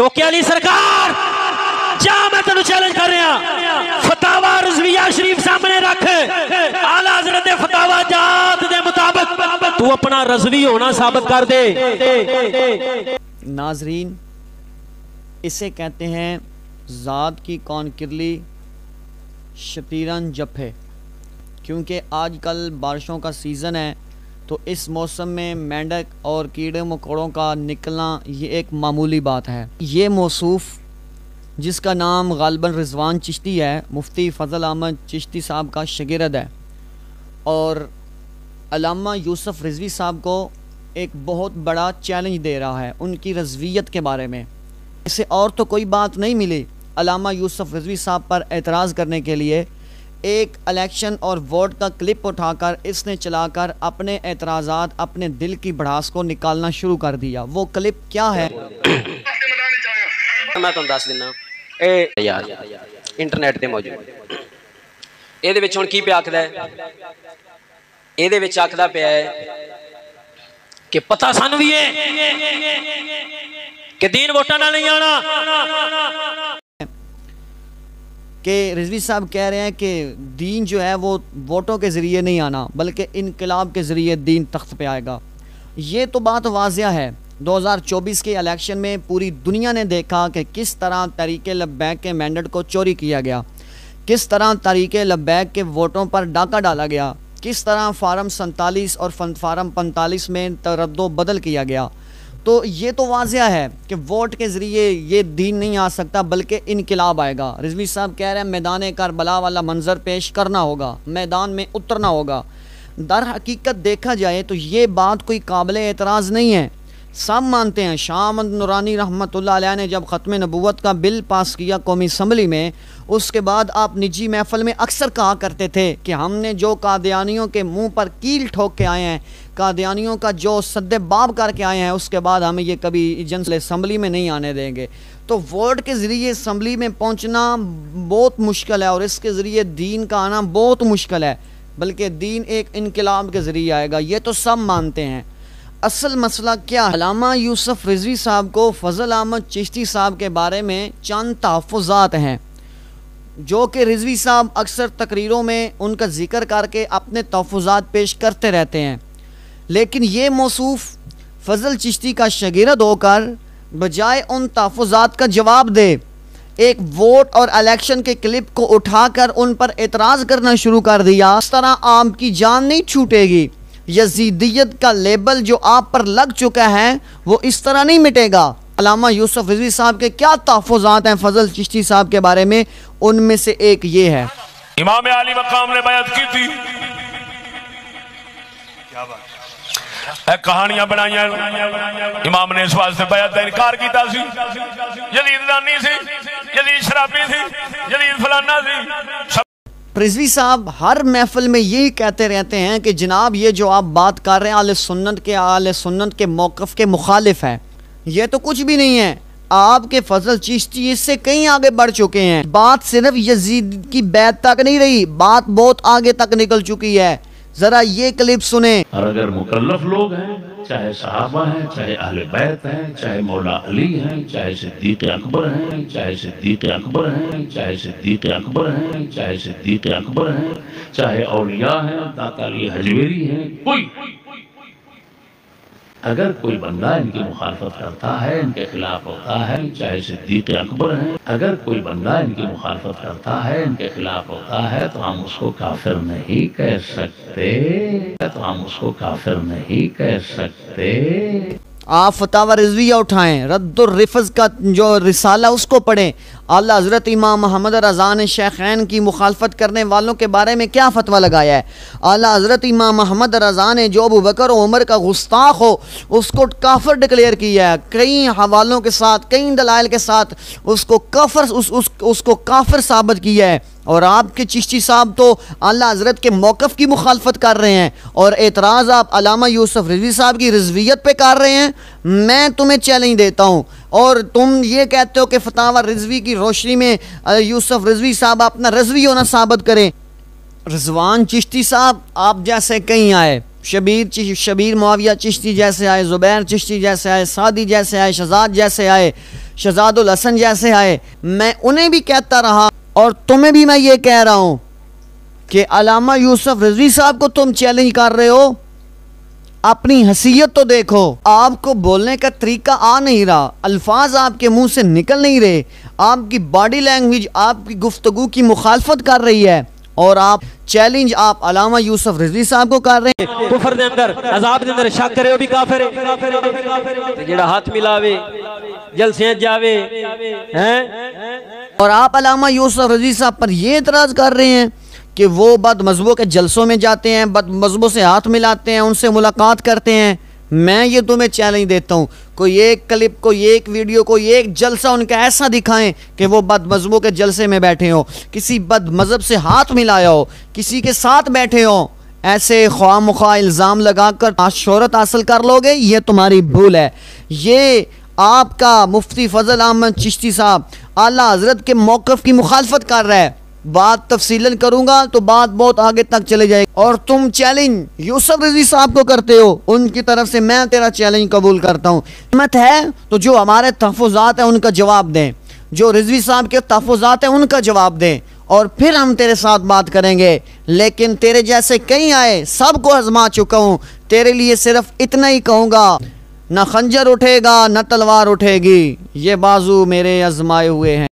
टोके अली सरकार जा, मैं तेन चैलेंज कर रहा, फतावा रिजविया शरीफ सामने रख, आला हजरत फतावा जात दे मुताबिक तू अपना रजवी होना साबित कर दे। नाजरीन, इसे कहते हैं ज़ात की कौन किरली शतीरन जफे, क्योंकि आजकल बारिशों का सीज़न है तो इस मौसम में मेंढक और कीड़े मकोड़ों का निकलना ये एक मामूली बात है। ये मौसूफ़ जिसका नाम गालिबन रिजवान चिश्ती है, मुफ्ती फ़ज़ल अहमद चिश्ती साहब का शागिर्द है और अल्लामा यूसुफ रिजवी साहब को एक बहुत बड़ा चैलेंज दे रहा है उनकी रज़वियत के बारे में। इसे और तो कोई बात नहीं मिली अल्लामा यूसुफ रिजवी साहब पर एतराज़ करने के लिए। एक इलेक्शन और वोट का क्लिप उठाकर इसने चलाकर अपने एतराज़ात, अपने दिल की भड़ास को निकालना शुरू कर दिया। वो क्लिप क्या है मैं तुम दस दिना, यार इंटरनेट ते मौजूद ये हुण की पे आखदा है, ये आखदा पिया है कि पता सानू भी है कि दीन वोटां नाल नहीं आना, कि रिजवी साहब कह रहे हैं कि दीन जो है वो वोटों के ज़रिए नहीं आना बल्कि इनकलाब के ज़रिए दीन तख्त पे आएगा। ये तो बात वाज़िया है। 2024 के इलेक्शन में पूरी दुनिया ने देखा कि किस तरह तहरीके लब्बैक के मैंडेट को चोरी किया गया, किस तरह तहरीके लब्बैक के वोटों पर डाका डाला गया, किस तरह फार्म 47 और फार्म 45 में तरद्दो बदल किया गया। तो ये तो वाज़िया है कि वोट के ज़रिए ये दीन नहीं आ सकता बल्कि इनकलाब आएगा। रिजवी साहब कह रहे हैं मैदान करबला वाला मंजर पेश करना होगा, मैदान में उतरना होगा। दर हकीकत देखा जाए तो ये बात कोई काबिल एतराज़ नहीं है, सब मानते हैं। शाह अहमद नूरानी रहमतुल्लाह अलैह ने जब ख़त्म नबूवत का बिल पास किया कौमी असम्बली में, उसके बाद आप निजी महफल में अक्सर कहा करते थे कि हमने जो कादियानियों के मुंह पर कील ठोक के आए हैं, कादियानियों का जो सद्दे बाब करके आए हैं, उसके बाद हमें ये कभी जनरल असम्बली में नहीं आने देंगे। तो वोट के ज़रिए असम्बली में पहुँचना बहुत मुश्किल है और इसके ज़रिए दीन का आना बहुत मुश्किल है, बल्कि दीन एक इनकलाब के ज़रिए आएगा, ये तो सब मानते हैं। असल मसला क्या है? अल्लामा यूसुफ रिजवी साहब को फ़ज़ल अहमद चिश्ती साहब के बारे में चंद तहफ़्फ़ुज़ात हैं जो कि रिजवी साहब अक्सर तकरीरों में उनका ज़िक्र करके अपने तहफ़्फ़ुज़ात पेश करते रहते हैं, लेकिन ये मौसूफ़ फ़ज़ल चिश्ती का शागिर्द होकर बजाय उन तहफ़्फ़ुज़ात का जवाब दे, एक वोट और इलेक्शन के क्लिप को उठाकर उन पर एतराज़ करना शुरू कर दिया। इस तरह आपकी जान नहीं छूटेगी। यजीदियत का लेबल जो आप पर लग चुका है वो इस तरह नहीं मिटेगा। अल्लामा यूसुफ रिजवी साहब के क्या तहफ़्फ़ुज़ात हैं फ़ज़ल चिश्ती साहब के बारे में, उनमें से एक ये है। इमाम अली मकाम ने बयात की थी, क्या बात कहानियां बनाइया, इमाम ने इस वास्ते बयात का इनकार किया सी, यजीद दानी सी, यजीद शराबी सी, यजीद फलाना सी। रिजवी साहब हर महफिल में यही कहते रहते हैं कि जनाब ये जो आप बात कर रहे हैं आले सुन्नत के मौक़िफ़ के मुखालिफ है। ये तो कुछ भी नहीं है, आपके फ़ज़ल चिश्ती इससे कहीं आगे बढ़ चुके हैं। बात सिर्फ यजीद की बैत तक नहीं रही, बात बहुत आगे तक निकल चुकी है। ज़रा ये क्लिप सुने। और अगर मुकल्लफ लोग हैं, चाहे सहाबा हैं, चाहे अहले बैत हैं, चाहे मौला अली हैं, चाहे सिद्दीक़ अकबर हैं, चाहे सिद्दीक़ अकबर हैं, चाहे सिद्दीक़ अकबर हैं, चाहे सिद्दीक़ अकबर हैं, चाहे औलिया हैं, दाता अली हजवेरी हैं, कोई अगर कोई बंदा इनकी मुखालफत करता है, इनके खिलाफ होता है, चाहे सिद्दीक़ अकबर हैं, अगर कोई बंदा इनकी मुखालफत करता है, इनके खिलाफ होता है, तो हम उसको काफिर नहीं कह सकते, तो हम उसको काफिर नहीं कह सकते। आप फतावा रिजविया उठाएं, रद्दुर रिफ़ज़ का जो रिसाला उसको पढ़ें। आला हज़रत इमाम मोहम्मद रज़ा ने शेखैन की मुखालफत करने वालों के बारे में क्या फ़तवा लगाया है। आला हज़रत इमाम मोहम्मद रज़ा ने जो अबू बकर और उमर का गुस्ताख हो उसको काफिर डिक्लेयर किया है, कई हवालों के साथ, कई दलाइल के साथ उसको काफिर उसको काफिर साबित किया है। और आपके चिश्ती साहब तो आला हज़रत के मौक़िफ़ की मुखालफत कर रहे हैं और एतराज़ आप अल्लामा यूसुफ रिजवी साहब की रिजवियत पे कर रहे हैं। मैं तुम्हें चैलेंज देता हूँ और तुम ये कहते हो कि फतावा रिजवी की रोशनी में यूसुफ रिजवी साहब अपना रिजवी होना साबित करें। रिजवान चिश्ती साहब आप जैसे कहीं आए, शबीर मुआविया चिश्ती जैसे आए, ज़ुबैर चिश्ती जैसे आए, सादी जैसे आए, शहजाद जैसे आए, शहजादुल हसन जैसे आए, मैं उन्हें भी कहता रहा और तुम्हें भी मैं ये कह रहा हूं कि अल्लामा यूसुफ रिजवी साहब को तुम चैलेंज कर रहे हो। अपनी हसीयत तो देखो, आपको बोलने का तरीका आ नहीं रहा, अल्फाज आपके मुंह से निकल नहीं रहे, आपकी बॉडी लैंग्वेज आपकी गुफ्तगू की मुखालफत कर रही है और आप चैलेंज आप अल्लामा यूसुफ रिजवी साहब को कर रहे हैं। कुफर दे अंदर अजाब दे अंदर शक करे, वो भी काफिर है। ते जेड़ा हाथ मिलावे जलसे जावे हैं, और आप अल्लामा यूसुफ रिजवी साहब पर ये एतराज कर रहे हैं कि वो बद मजहबों के जलसों में जाते हैं, बद मजहबों से हाथ मिलाते हैं, उनसे मुलाकात करते हैं। मैं ये तुम्हें चैलेंज देता हूँ, कोई एक क्लिप, कोई एक वीडियो, कोई एक जलसा उनका ऐसा दिखाएं कि वो बद मजहबों के जलसे में बैठे हो, किसी बद मजहब से हाथ मिलाया हो, किसी के साथ बैठे हो। ऐसे ख्वामुखा इल्ज़ाम लगाकर आज शोहरत हासिल कर लोगे, ये तुम्हारी भूल है। ये आपका मुफ्ती फजल अहमद चिश्ती साहब आला हजरत के मौक़िफ़ की मुखालफत कर रहा है। बात तफसीलन करूंगा तो बात बहुत आगे तक चले जाएगी। और तुम चैलेंज यूसुफ रिजवी साहब को करते हो, उनकी तरफ से मैं तेरा चैलेंज कबूल करता हूँ। हिम्मत है तो जो हमारे तहफ़्फ़ुज़ात हैं उनका जवाब दें, जो रिजवी साहब के तहफ़्फ़ुज़ात हैं उनका जवाब दें, और फिर हम तेरे साथ बात करेंगे। लेकिन तेरे जैसे कई आए, सबको आजमा चुका हूँ, तेरे लिए सिर्फ इतना ही कहूँगा, न खंजर उठेगा न तलवार उठेगी, ये बाजू मेरे आजमाए हुए हैं।